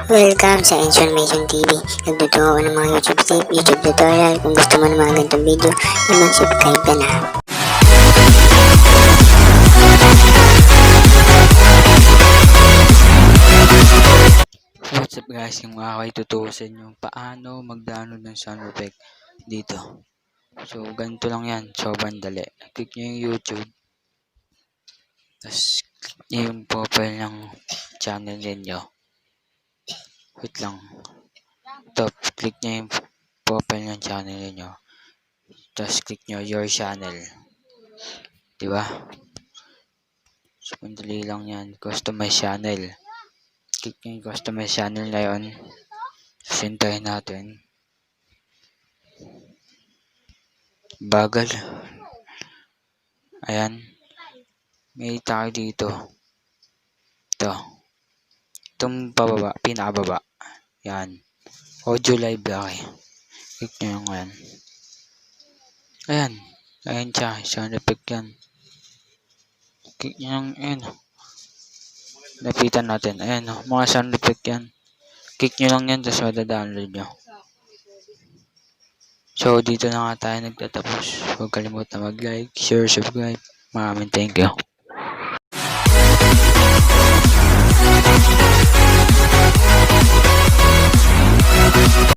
Welcome sa Information TV. Nagtuturo ako ng mga YouTube tutorial. Kung gusto mo ng mga ganitong video, mag-subscribe ka na. What's up guys, yung mga ako ituturo sa inyo paano mag-download ng sound effect dito. So ganito lang yan, sobrang dali. Click nyo yung YouTube, tapos click nyo yung profile ng channel ninyo. Wait lang, top, click nyo yung profile ng channel ninyo, tapos click nyo your channel, diba? So dali lang yan, customize channel. Click nyo yung customize channel na yun. Sintayin natin. Bagal. Ayan. May tayo dito. Ito. Itong pababa. Pinakababa. Yan. Audio library. Click nyo yung yan. Ayan. Ayan siya. Sound effect yan. Click nyo yung yan. Lapitan natin. Ayan o. Mga sound effect yan. Click nyo lang yan. Tapos mada-download nyo. So, dito na nga tayo nagtatapos. Huwag kalimutan mag-like, share, subscribe. Maraming thank you.